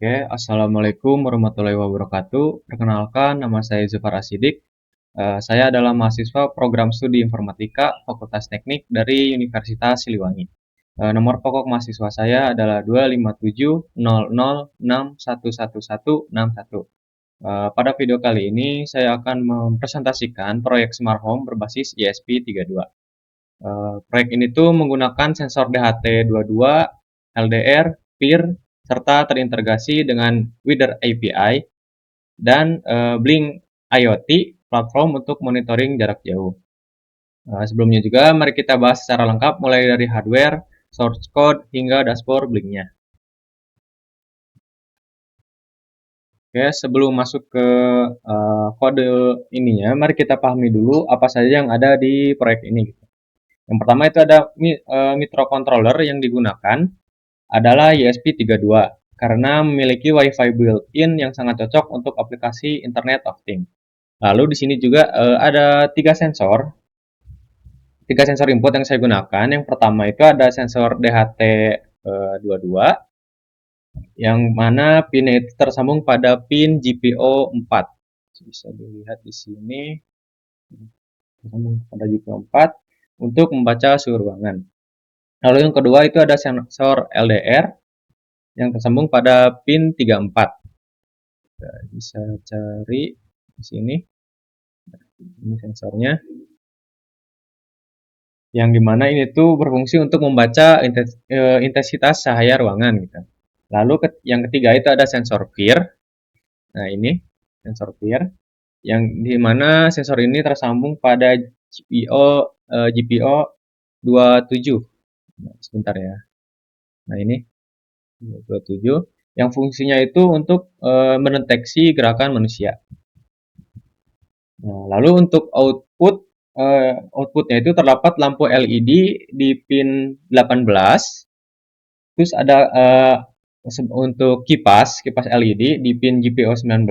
Oke, Assalamualaikum warahmatullahi wabarakatuh. Perkenalkan, nama saya Zufar Asidik. Saya adalah mahasiswa program studi informatika Fakultas Teknik dari Universitas Siliwangi. Nomor pokok mahasiswa saya adalah 25700611161. Pada video kali ini, saya akan mempresentasikan proyek Smart Home berbasis ESP32. Proyek ini tuh menggunakan sensor DHT22, LDR, PIR, serta terintegrasi dengan Wither API dan Blink IoT platform untuk monitoring jarak jauh. Sebelumnya juga mari kita bahas secara lengkap mulai dari hardware, source code, hingga dashboard Blink-nya. Oke, sebelum masuk ke kode ininya, mari kita pahami dulu apa saja yang ada di proyek ini. Yang pertama itu ada microcontroller yang digunakan adalah ESP32 karena memiliki Wi-Fi built-in yang sangat cocok untuk aplikasi Internet of Things. Lalu di sini juga ada tiga sensor input yang saya gunakan. Yang pertama itu ada sensor DHT22 yang mana pinnya itu tersambung pada pin GPO 4. Bisa dilihat di sini tersambung pada GPO 4 untuk membaca suhu ruangan. Lalu yang kedua itu ada sensor LDR yang tersambung pada pin 34. Kita bisa cari di sini. Ini sensornya. Yang dimana ini tuh berfungsi untuk membaca intensitas cahaya ruangan gitu. Lalu yang ketiga itu ada sensor PIR. Nah ini sensor PIR yang dimana sensor ini tersambung pada GPO 27. Nah, sebentar ya. Nah ini 27 yang fungsinya itu untuk mendeteksi gerakan manusia. Nah, lalu untuk outputnya itu terdapat lampu LED di pin 18. Terus ada untuk kipas LED di pin GPO 19,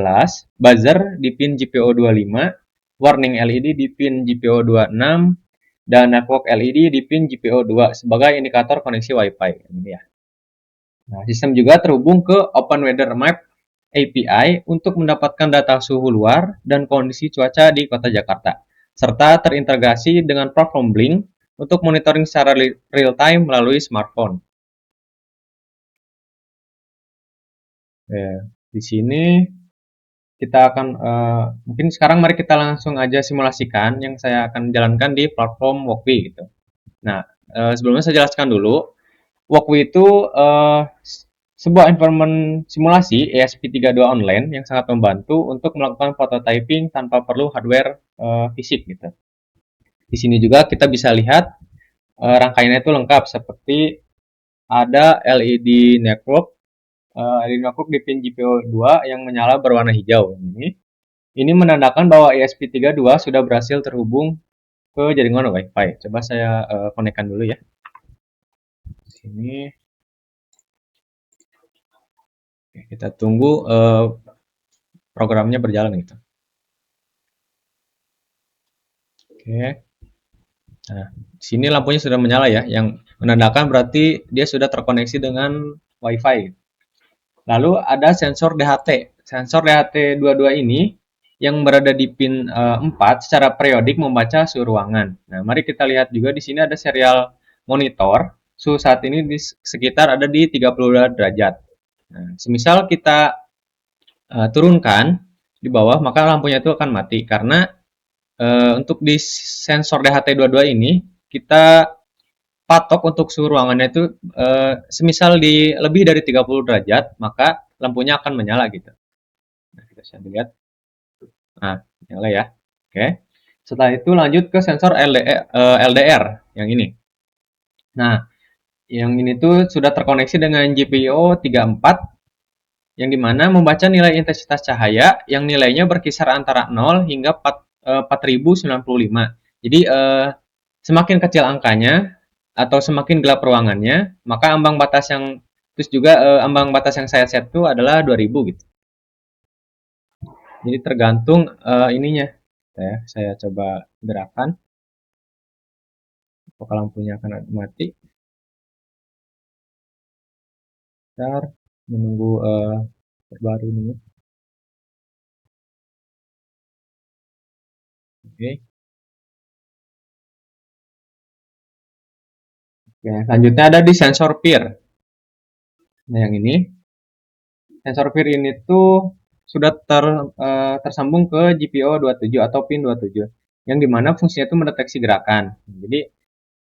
buzzer di pin GPO 25, warning LED di pin GPO 26, dan network LED di pin GPO 2 sebagai indikator koneksi Wi-Fi. Ini ya. Nah, sistem juga terhubung ke Open Weather Map API untuk mendapatkan data suhu luar dan kondisi cuaca di kota Jakarta, serta terintegrasi dengan platform Blink untuk monitoring secara real time melalui smartphone. Ya, di sini kita akan mungkin sekarang mari kita langsung aja simulasikan yang saya akan jalankan di platform Walkway gitu. Nah, sebelumnya saya jelaskan dulu. Walkway itu sebuah environment simulasi ESP32 online yang sangat membantu untuk melakukan prototyping tanpa perlu hardware fisik gitu. Di sini juga kita bisa lihat rangkaiannya itu lengkap seperti ada LED network di pin GPO 2 yang menyala berwarna hijau. Ini menandakan bahwa ESP32 sudah berhasil terhubung ke jaringan Wi-Fi. Coba saya konekkan dulu ya. Di sini. Oke, kita tunggu programnya berjalan gitu. Oke. Nah, di sini lampunya sudah menyala ya, yang menandakan berarti dia sudah terkoneksi dengan Wi-Fi. Lalu ada sensor DHT. Sensor DHT22 ini yang berada di pin 4 secara periodik membaca suhu ruangan. Nah, mari kita lihat juga di sini ada serial monitor. Suhu saat ini di sekitar ada di 32 derajat. Nah, semisal kita turunkan di bawah, maka lampunya itu akan mati karena untuk di sensor DHT22 ini kita patok untuk suhu ruangannya itu semisal di lebih dari 30 derajat, maka lampunya akan menyala gitu. Nah, kita bisa lihat. Nah, nyala ya. Oke. Setelah itu lanjut ke sensor LDR yang ini. Nah, yang ini tuh sudah terkoneksi dengan GPIO 34 yang dimana membaca nilai intensitas cahaya yang nilainya berkisar antara 0 hingga 4095. Jadi semakin kecil angkanya atau semakin gelap ruangannya, maka ambang batas yang terus juga ambang batas yang saya set itu adalah 2000 gitu. Jadi tergantung ininya. Saya coba gerakan. Apakah lampunya akan mati? Bentar, menunggu Baru ini. Oke. Oke, selanjutnya ada di sensor peer. Nah, yang ini sensor peer ini tuh sudah tersambung ke GPIO 27 atau pin 27 yang dimana fungsinya itu mendeteksi gerakan. Jadi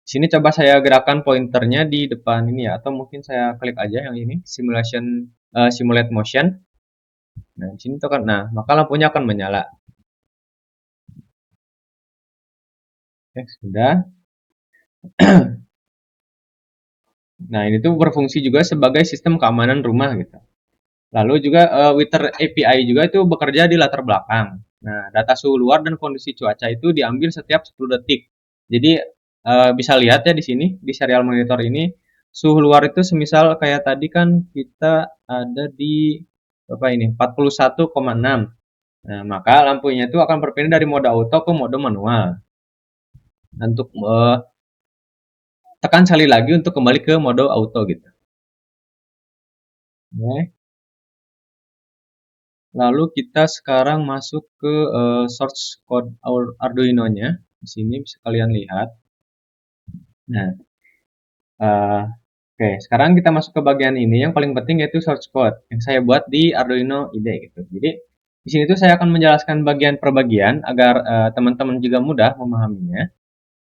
sini coba saya gerakan pointernya di depan ini ya, atau mungkin saya klik aja yang ini simulate motion. Nah, di sini tuh kan, nah maka lampunya akan menyala. Oke, sudah. Nah, ini tuh berfungsi juga sebagai sistem keamanan rumah gitu. Lalu juga Wither API juga itu bekerja di latar belakang. Nah, data suhu luar dan kondisi cuaca itu diambil setiap 10 detik. Jadi bisa lihat ya di sini di serial monitor ini suhu luar itu semisal kayak tadi kan kita ada di berapa ini 41,6. Nah, maka lampunya itu akan berpindah dari mode auto ke mode manual. Untuk tekan sekali lagi untuk kembali ke mode auto gitu. Oke. Lalu kita sekarang masuk ke source code Arduino-nya. Di sini bisa kalian lihat. Nah, oke, sekarang kita masuk ke bagian ini. Yang paling penting yaitu source code yang saya buat di Arduino IDE gitu. Jadi di sini tuh saya akan menjelaskan bagian per bagian agar teman-teman juga mudah memahaminya.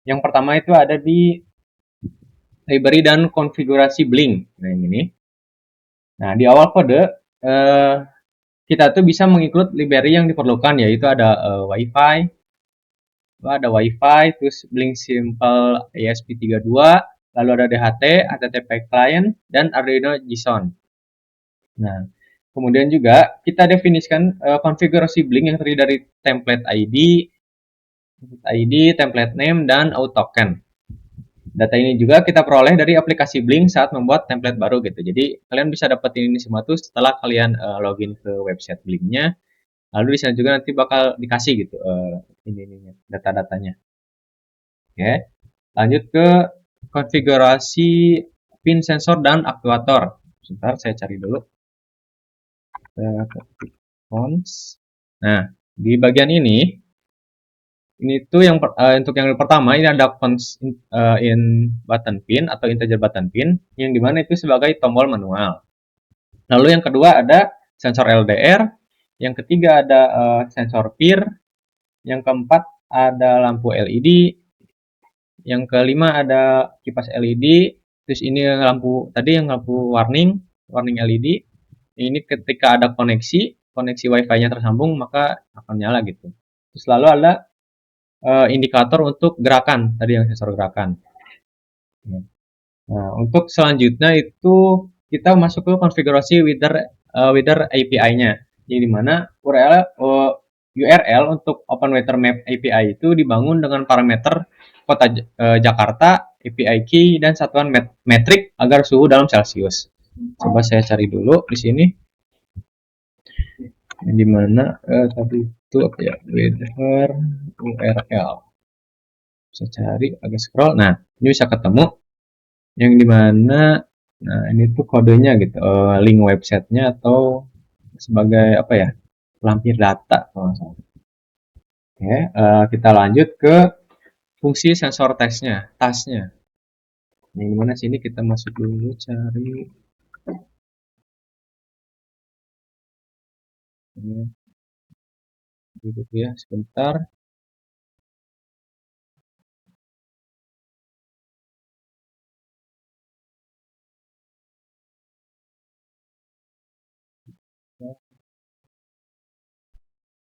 Yang pertama itu ada di library dan konfigurasi Blink. Nah, yang ini. Nah, di awal kode eh, kita tuh bisa menginclude library yang diperlukan, yaitu ada WiFi, terus Blink Simple ESP32, lalu ada DHT, HTTP Client, dan Arduino JSON. Nah, kemudian juga kita definisikan konfigurasi Blink yang terdiri dari template template name, dan autoken. Data ini juga kita peroleh dari aplikasi Blink saat membuat template baru gitu. Jadi kalian bisa dapetin ini semua tuh setelah kalian login ke website Blinknya. Lalu di sana juga nanti bakal dikasih gitu ini data-datanya. Oke, lanjut ke konfigurasi pin sensor dan aktuator. Sebentar saya cari dulu. Nah, di bagian ini tuh yang untuk yang pertama ini ada cons in button pin atau integer button pin yang dimana itu sebagai tombol manual. Lalu yang kedua ada sensor LDR, yang ketiga ada sensor peer, yang keempat ada lampu LED, yang kelima ada kipas LED, terus ini lampu tadi yang lampu warning LED. Ini ketika ada koneksi WiFi-nya tersambung maka akan nyala gitu. Terus lalu ada indikator untuk gerakan, tadi yang sensor gerakan. Nah, untuk selanjutnya itu kita masuk ke konfigurasi Wither API-nya. Jadi di mana URL untuk OpenWeatherMap API itu dibangun dengan parameter kota Jakarta, API key, dan satuan metrik agar suhu dalam Celcius. Coba saya cari dulu di sini. Di mana tadi itu apa ya? Weather URL. Saya cari agak scroll. Nah, ini bisa ketemu yang dimana nah ini tuh kodenya gitu, link websitenya atau sebagai apa ya, lampir data kalau nggak salah. Oke, kita lanjut ke fungsi sensor tasnya. Yang dimana sini kita masuk dulu cari dulu ya sebentar.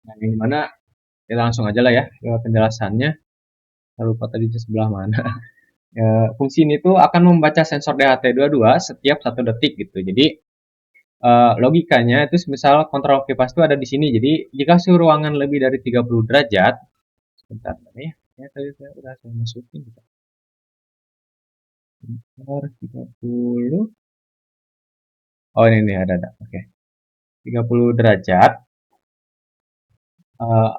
Nah, yang dimana kita langsung aja lah ya ke penjelasannya. Saya lupa tadi di sebelah mana. Fungsi ini tuh akan membaca sensor DHT22 setiap 1 detik gitu. Jadi logikanya itu misal kontrol kipas itu ada di sini. Jadi jika suhu ruangan lebih dari 30 derajat, sebentar ya, ya tadi saya udah saya masukin gitu. Sebentar 30. Oh ini nih ada. Oke. 30 derajat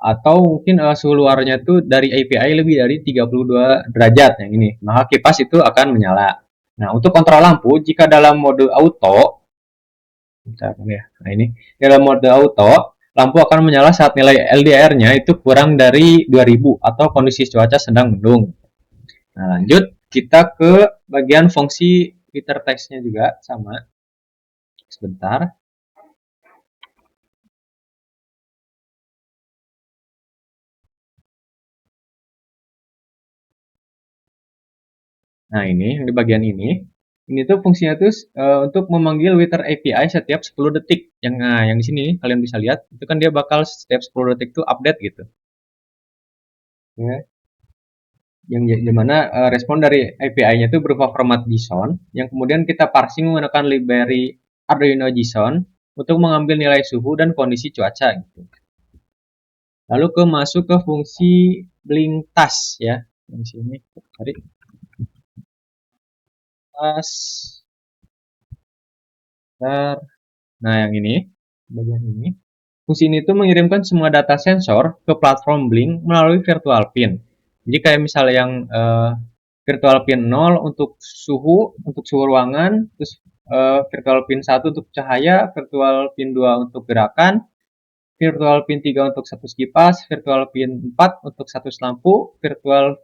atau mungkin suhu luarnya itu dari API lebih dari 32 derajat yang ini. Maka kipas itu akan menyala. Nah, untuk kontrol lampu jika dalam mode auto Misalkan ya. Nah, ini dalam mode auto, lampu akan menyala saat nilai LDR-nya itu kurang dari 2000 atau kondisi cuaca sedang mendung. Nah, lanjut kita ke bagian fungsi filter text-nya juga sama. Sebentar. Nah, ini di bagian ini. Ini tuh fungsinya tuh untuk memanggil Wither API setiap 10 detik. Yang di sini kalian bisa lihat, itu kan dia bakal setiap 10 detik tuh update gitu. Ya. Yang dimana respon dari API-nya itu berupa format JSON, yang kemudian kita parsing menggunakan library Arduino JSON untuk mengambil nilai suhu dan kondisi cuaca gitu. Lalu masuk ke fungsi blink task ya. Di sini tadi task. Nah, yang ini bagian ini. Fungsi ini tuh mengirimkan semua data sensor ke platform Blink melalui virtual pin. Jadi kayak misalnya yang virtual pin 0 untuk suhu ruangan, terus virtual pin 1 untuk cahaya, virtual pin 2 untuk gerakan, virtual pin 3 untuk status kipas, virtual pin 4 untuk status lampu, virtual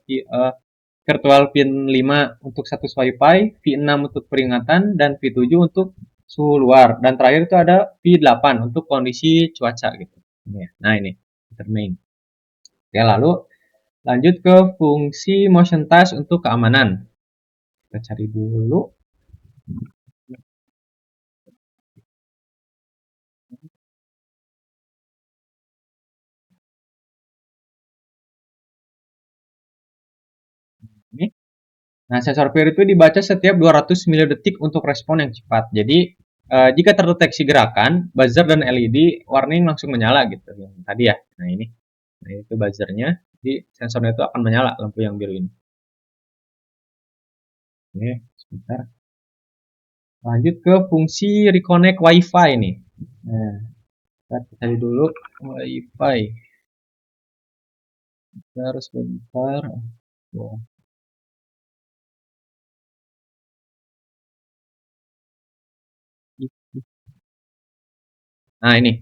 pin 5 untuk status wifi, V6 untuk peringatan, dan V7 untuk suhu luar. Dan terakhir itu ada V8 untuk kondisi cuaca gitu. Nah, ini termain. Oke, lalu lanjut ke fungsi motion task untuk keamanan. Kita cari dulu. Ini. Nah, sensor peer itu dibaca setiap 200 milidetik untuk respon yang cepat. Jadi, jika terdeteksi gerakan, buzzer dan LED warning langsung menyala gitu. Yang tadi ya. Nah, ini. Nah, itu buzzernya. Jadi, sensornya itu akan menyala lampu yang biru ini. Oke, sebentar. Lanjut ke fungsi reconnect WiFi nih. Nah, kita cari dulu WiFi. Kita harus sebentar. Nah, ini.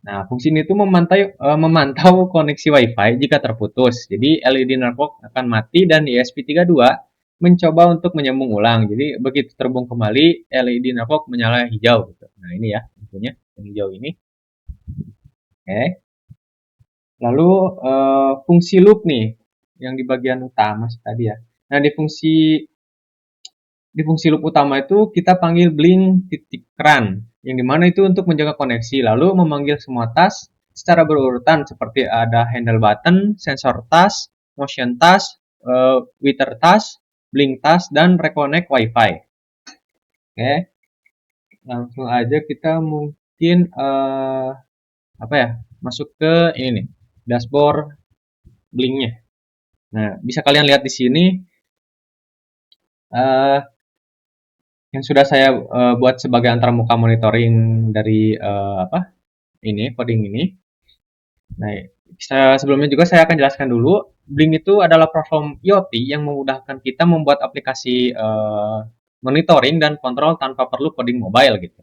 Nah, fungsi ini tuh memantau koneksi WiFi jika terputus. Jadi LED network akan mati dan ESP32 mencoba untuk menyambung ulang. Jadi begitu terbang kembali, LED network menyala hijau gitu. Nah, ini ya tentunya yang hijau ini. Oke. Lalu fungsi loop nih yang di bagian utama tadi ya. Nah, di fungsi loop utama itu kita panggil blink titik run, yang dimana itu untuk menjaga koneksi, lalu memanggil semua task secara berurutan seperti ada handle button, sensor task, motion task, wither task, blink task, dan reconnect wifi. Oke, langsung aja kita mungkin apa ya, masuk ke ini nih, dashboard blinknya. Nah, bisa kalian lihat di sini uh, yang sudah saya buat sebagai antarmuka monitoring dari ini coding ini. Nah, sebelumnya juga saya akan jelaskan dulu. Blink itu adalah platform IoT yang memudahkan kita membuat aplikasi monitoring dan kontrol tanpa perlu coding mobile gitu.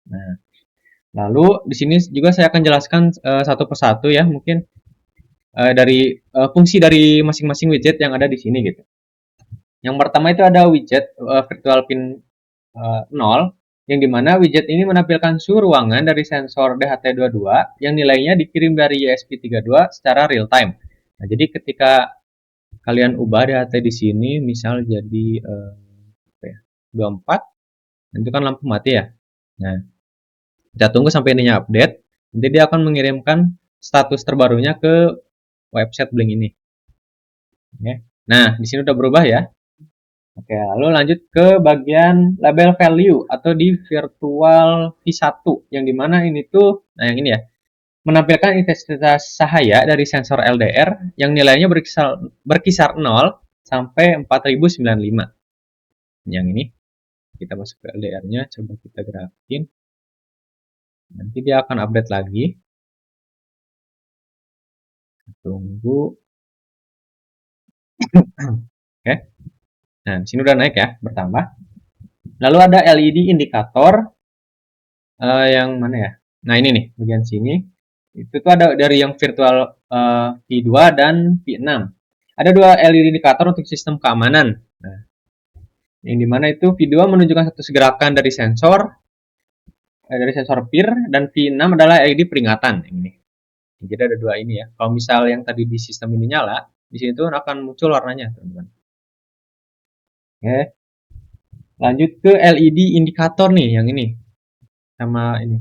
Nah, lalu di sini juga saya akan jelaskan satu persatu ya, mungkin dari fungsi dari masing-masing widget yang ada di sini gitu. Yang pertama itu ada widget virtual pin 0, yang dimana widget ini menampilkan suhu ruangan dari sensor DHT22 yang nilainya dikirim dari ESP32 secara real time. Nah, jadi ketika kalian ubah DHT di sini, misal jadi 24, itu kan lampu mati ya. Nah, kita tunggu sampai ininya update. Nanti dia akan mengirimkan status terbarunya ke website Blink ini. Oke. Nah, di sini udah berubah ya. Oke, lalu lanjut ke bagian label value atau di virtual V1, yang dimana ini tuh, nah yang ini ya, menampilkan intensitas cahaya dari sensor LDR yang nilainya berkisar 0 sampai 4095. Yang ini, kita masuk ke LDR-nya, coba kita gerakin. Nanti dia akan update lagi. Tunggu. Oke. Nah, di sini udah naik ya, bertambah. Lalu ada LED indikator Yang mana ya? Nah ini nih bagian sini. Itu tuh ada dari yang virtual V2 dan V6. Ada dua LED indikator untuk sistem keamanan. Nah, yang dimana itu V2 menunjukkan satu gerakan dari sensor PIR, dan V6 adalah LED peringatan ini. Jadi ada dua ini ya. Kalau misal yang tadi di sistem ini nyala, di sini tuh akan muncul warnanya, teman-teman. Oke. Lanjut ke LED indikator nih, yang ini sama ini.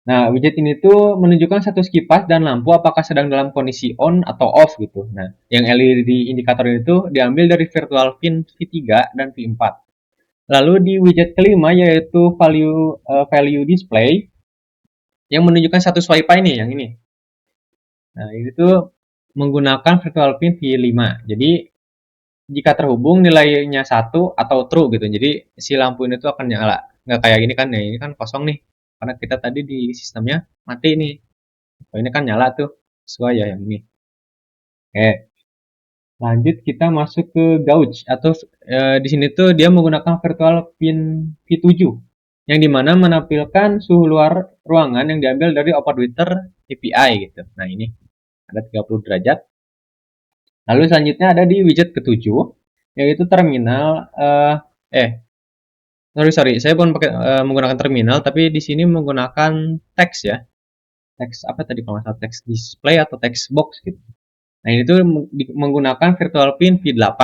Nah, widget ini tuh menunjukkan status kipas dan lampu apakah sedang dalam kondisi on atau off gitu. Nah, yang LED indikator itu diambil dari virtual pin V3 dan V4. Lalu di widget kelima yaitu value display yang menunjukkan status WiFi nih, yang ini. Nah, itu menggunakan virtual pin V5. Jadi jika terhubung nilainya 1 atau true gitu. Jadi si lampu ini tuh akan nyala. Nggak kayak gini kan ya, ini kan kosong nih. Karena kita tadi di sistemnya mati nih. Oh, ini kan nyala tuh. Sesuai ya yang ini. Oke. Lanjut kita masuk ke gauge atau di sini tuh dia menggunakan virtual pin V7 yang dimana menampilkan suhu luar ruangan yang diambil dari odometer API gitu. Nah ini ada 30 derajat. Lalu selanjutnya ada di widget ketujuh yaitu terminal sorry saya bukan pakai menggunakan terminal, tapi di sini menggunakan teks ya, teks apa tadi kalau nggak salah, teks display atau teks box gitu. Nah ini tuh menggunakan virtual pin V8.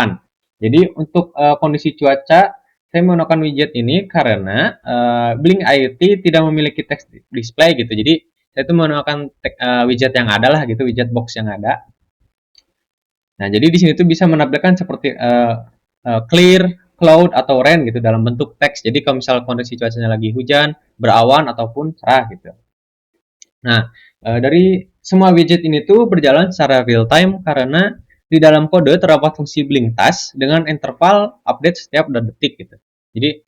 Jadi untuk kondisi cuaca saya menggunakan widget ini karena Blink IoT tidak memiliki teks display gitu. Jadi saya tuh menggunakan widget yang ada lah gitu, widget box yang ada. Nah jadi di sini tuh bisa menampilkan seperti clear, cloud atau rain gitu dalam bentuk teks. Jadi kalau misal kondisi cuacanya lagi hujan, berawan ataupun cerah gitu. Nah, dari semua widget ini tuh berjalan secara real time karena di dalam kode terdapat fungsi blink task dengan interval update setiap 2 detik gitu. Jadi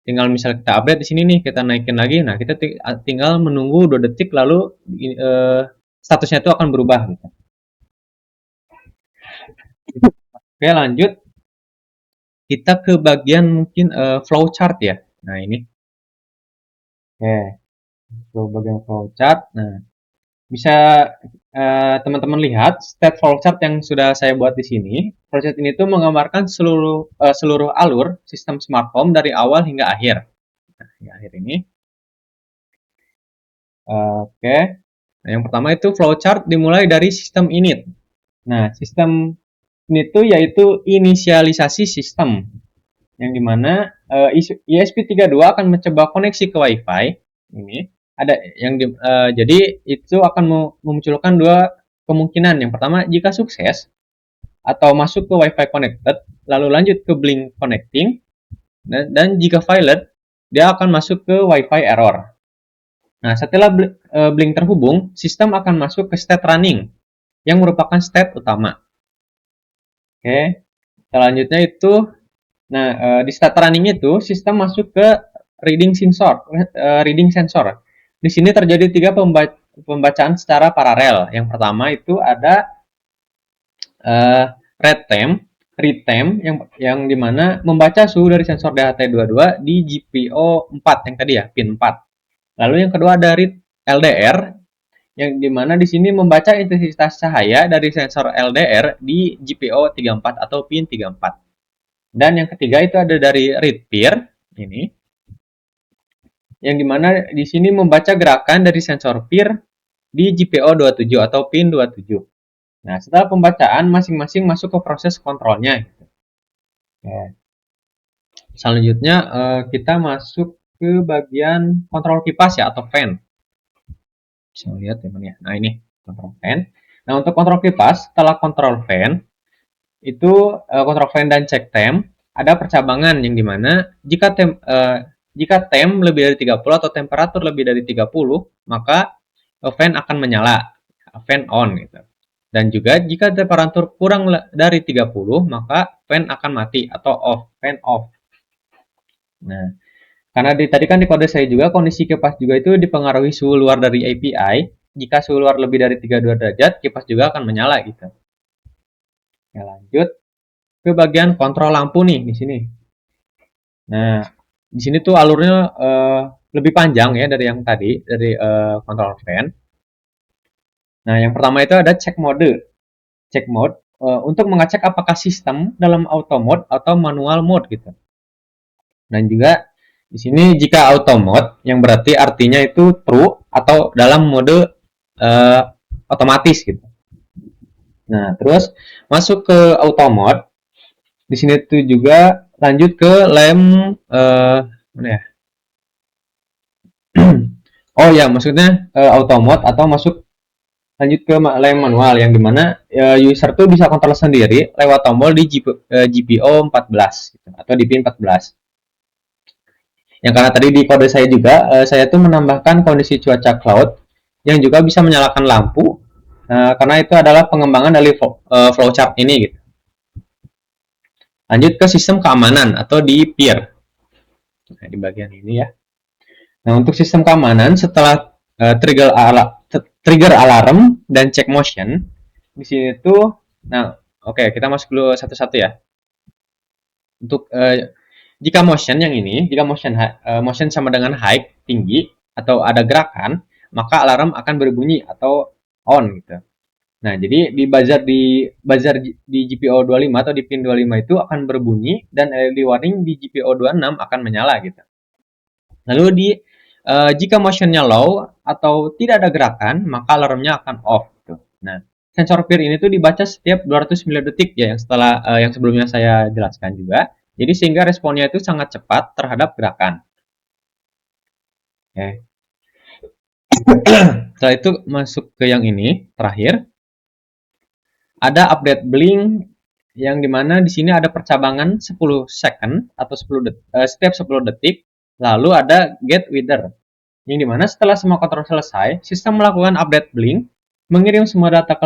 tinggal misal kita update di sini nih, kita naikin lagi. Nah, kita tinggal menunggu 2 detik lalu statusnya itu akan berubah gitu. Oke, lanjut kita ke bagian mungkin flowchart ya. Nah, ini. Oke, ke bagian flowchart. Nah, bisa teman-teman lihat state flowchart yang sudah saya buat di sini. Flowchart ini tuh menggambarkan seluruh alur sistem smart home dari awal hingga akhir. Nah, hingga akhir ini. Oke. Nah, yang pertama itu flowchart dimulai dari sistem init. Nah, sistem init itu yaitu inisialisasi sistem, yang dimana ESP32 akan mencoba koneksi ke WiFi. Ini ada yang jadi itu akan memunculkan dua kemungkinan. Yang pertama, jika sukses atau masuk ke WiFi connected, lalu lanjut ke Blink connecting, dan jika failed, dia akan masuk ke WiFi error. Nah, setelah Blink terhubung, sistem akan masuk ke state running, yang merupakan state utama. Oke, selanjutnya itu, nah di state running itu, sistem masuk ke reading sensor. Di sini terjadi 3 pembacaan secara paralel. Yang pertama itu ada read time yang dimana membaca suhu dari sensor DHT22 di GPO 4 yang tadi ya, pin 4. Lalu yang kedua ada read LDR yang dimana di sini membaca intensitas cahaya dari sensor LDR di GPO 34 atau pin 34. Dan yang ketiga itu ada dari read peer ini, yang dimana di sini membaca gerakan dari sensor peer di GPO 27 atau pin 27. Nah, setelah pembacaan masing-masing masuk ke proses kontrolnya. Ya. Selanjutnya kita masuk ke bagian kontrol kipas ya atau fan. Bisa lihat teman ya. Nah ini kontrol fan. Nah untuk kontrol kipas setelah kontrol fan itu kontrol fan dan check temp ada percabangan yang dimana jika temp lebih dari 30 atau temperatur lebih dari 30 maka fan akan menyala, fan on gitu. Dan juga jika temperatur kurang dari 30 maka fan akan mati atau off, fan off. Nah, karena tadi kan di kode saya juga kondisi kipas juga itu dipengaruhi suhu luar dari API. Jika suhu luar lebih dari 32 derajat, kipas juga akan menyala gitu. Ya, lanjut ke bagian kontrol lampu nih di sini. Nah, di sini tuh alurnya lebih panjang ya dari yang tadi, dari control fan. Nah, yang pertama itu ada check mode. Check mode untuk mengecek apakah sistem dalam auto mode atau manual mode gitu. Dan juga di sini jika auto mode yang berarti artinya itu true atau dalam mode uh, otomatis gitu. Nah, terus masuk ke auto mode. Di sini tuh juga lanjut ke lem mana ya? Oh ya, maksudnya auto mode atau masuk lanjut ke lem manual yang dimana user tuh bisa kontrol sendiri lewat tombol di GPO 14 gitu, atau di pin 14. Yang karena tadi di kode saya juga, saya tuh menambahkan kondisi cuaca cloud yang juga bisa menyalakan lampu, karena itu adalah pengembangan dari flowchart ini gitu. Lanjut ke sistem keamanan atau di peer. Nah, di bagian ini ya. Nah, untuk sistem keamanan setelah trigger alarm dan check motion, di sini tuh, nah, oke, kita masuk dulu satu-satu ya. Untuk jika motion yang ini, jika motion sama dengan high, tinggi, atau ada gerakan, maka alarm akan berbunyi atau on gitu. Nah, jadi di buzzer di GPO 25 atau di pin 25 itu akan berbunyi dan LED warning di GPO 26 akan menyala gitu. Lalu di jika motionnya low atau tidak ada gerakan, maka alarmnya akan off gitu. Nah, sensor peer ini tuh dibaca setiap 209 detik ya, yang setelah yang sebelumnya saya jelaskan juga. Jadi sehingga responnya itu sangat cepat terhadap gerakan. Oke. Setelah itu masuk ke yang ini terakhir. Ada update blink yang dimana di sini ada percabangan 10 second atau 10 setiap 10 detik. Lalu ada get wither yang dimana setelah semua kontrol selesai, sistem melakukan update blink, mengirim semua data ke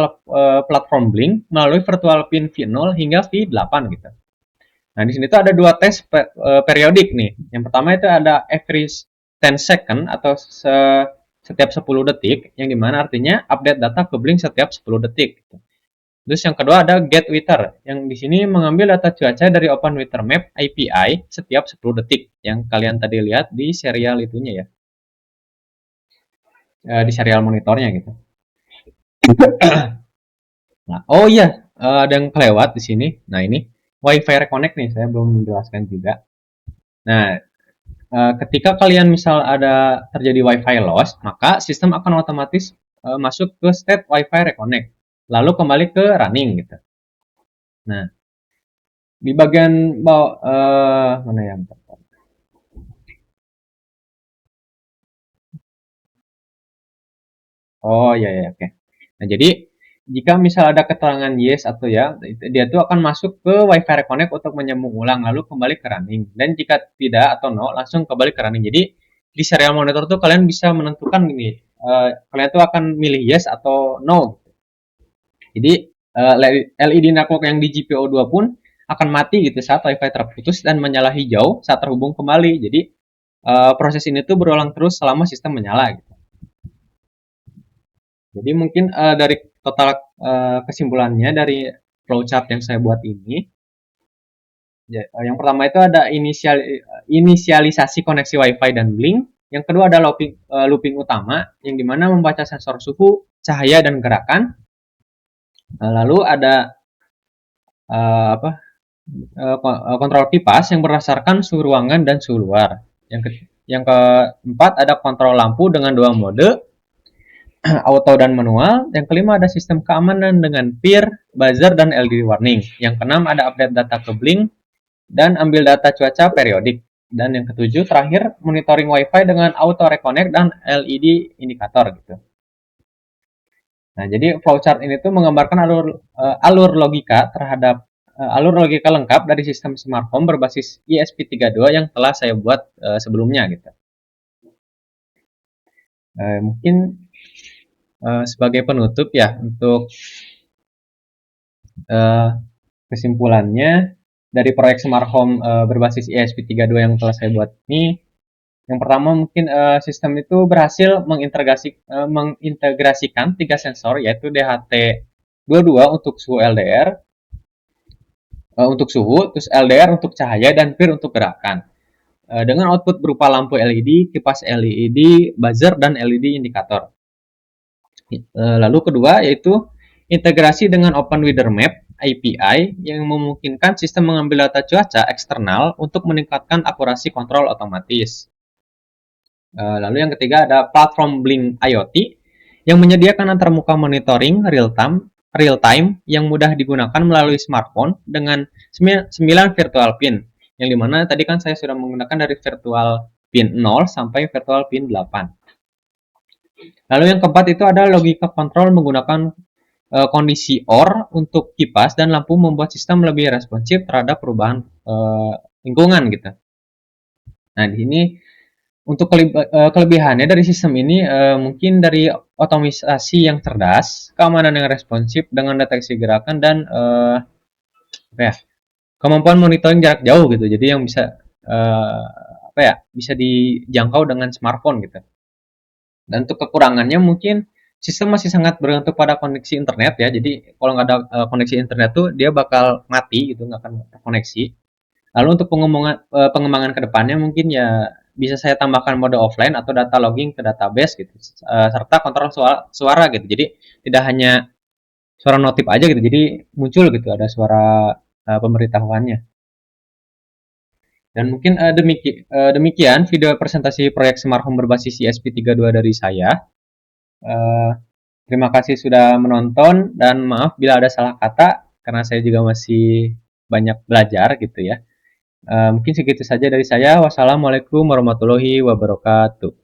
platform blink melalui virtual pin V0 hingga V8 gitu. Nah, di sini tuh ada dua tes periodik nih. Yang pertama itu ada every 10 second atau setiap 10 detik, yang dimana artinya update data ke blink setiap 10 detik. Terus yang kedua ada get wither, yang di sini mengambil data cuaca dari Open Weather Map API setiap 10 detik, yang kalian tadi lihat di serial itunya ya. Di serial monitornya gitu. Nah, oh iya, ada yang kelewat di sini. Nah, ini Wi-Fi Reconnect nih, saya belum menjelaskan juga. Nah, ketika kalian misal ada terjadi Wi-Fi loss, maka sistem akan otomatis masuk ke state Wi-Fi Reconnect, lalu kembali ke running gitu. Nah, di bagian bawah mana ya? Oh iya ya, oke. Nah, jadi jika misal ada keterangan yes atau ya, dia tuh akan masuk ke Wi-Fi Reconnect untuk menyambung ulang lalu kembali ke running. Dan jika tidak atau no, langsung kembali ke running. Jadi di serial monitor tuh kalian bisa menentukan gini, kalian tuh akan milih yes atau no. Jadi LED network yang di GPO 2 pun akan mati gitu saat Wi-Fi terputus dan menyala hijau saat terhubung kembali. Jadi proses ini tuh berulang terus selama sistem menyala gitu. Jadi mungkin dari total kesimpulannya dari flowchart yang saya buat ini, ya, yang pertama itu ada inisialisasi koneksi WiFi dan blink. Yang kedua ada looping utama, yang dimana membaca sensor suhu, cahaya dan gerakan. Lalu ada kontrol kipas yang berdasarkan suhu ruangan dan suhu luar. Yang keempat ada kontrol lampu dengan dua mode, auto dan manual. Yang kelima ada sistem keamanan dengan peer, buzzer, dan LED warning. Yang keenam ada update data ke blink dan ambil data cuaca periodik. Dan yang ketujuh terakhir monitoring WiFi dengan auto reconnect dan LED indikator gitu. Nah, jadi flowchart ini tuh menggambarkan alur logika terhadap alur logika lengkap dari sistem smart home berbasis ESP32 yang telah saya buat sebelumnya gitu. Mungkin sebagai penutup ya untuk kesimpulannya dari proyek smart home berbasis ESP32 yang telah saya buat ini, yang pertama mungkin sistem itu berhasil mengintegrasikan 3 sensor yaitu DHT22 untuk suhu LDR, untuk suhu, terus LDR untuk cahaya dan PIR untuk gerakan. dengan output berupa lampu LED, kipas LED, buzzer, dan LED indikator. Lalu kedua yaitu integrasi dengan OpenWeatherMap API yang memungkinkan sistem mengambil data cuaca eksternal untuk meningkatkan akurasi kontrol otomatis. Lalu yang ketiga ada platform Blink IoT yang menyediakan antarmuka monitoring real time yang mudah digunakan melalui smartphone dengan 9 virtual pin. Yang dimana tadi kan saya sudah menggunakan dari virtual pin 0 sampai virtual pin 8. Lalu yang keempat itu ada logika kontrol menggunakan kondisi OR untuk kipas dan lampu membuat sistem lebih responsif terhadap perubahan lingkungan gitu. Nah, di sini untuk kelebihannya dari sistem ini mungkin dari otomatisasi yang cerdas, keamanan yang responsif dengan deteksi gerakan dan kemampuan monitoring jarak jauh gitu. Jadi yang bisa bisa dijangkau dengan smartphone gitu. Dan untuk kekurangannya mungkin sistem masih sangat bergantung pada koneksi internet ya. Jadi kalau nggak ada koneksi internet tuh dia bakal mati gitu, nggak akan terkoneksi. Lalu untuk pengembangan kedepannya mungkin ya bisa saya tambahkan mode offline atau data logging ke database gitu, serta kontrol suara gitu. Jadi tidak hanya suara notif aja gitu, jadi muncul gitu ada suara pemberitahuannya. Dan mungkin demikian video presentasi proyek Smart Home berbasis ESP32 dari saya. Terima kasih sudah menonton dan maaf bila ada salah kata karena saya juga masih banyak belajar gitu ya. Mungkin segitu saja dari saya. Wassalamualaikum warahmatullahi wabarakatuh.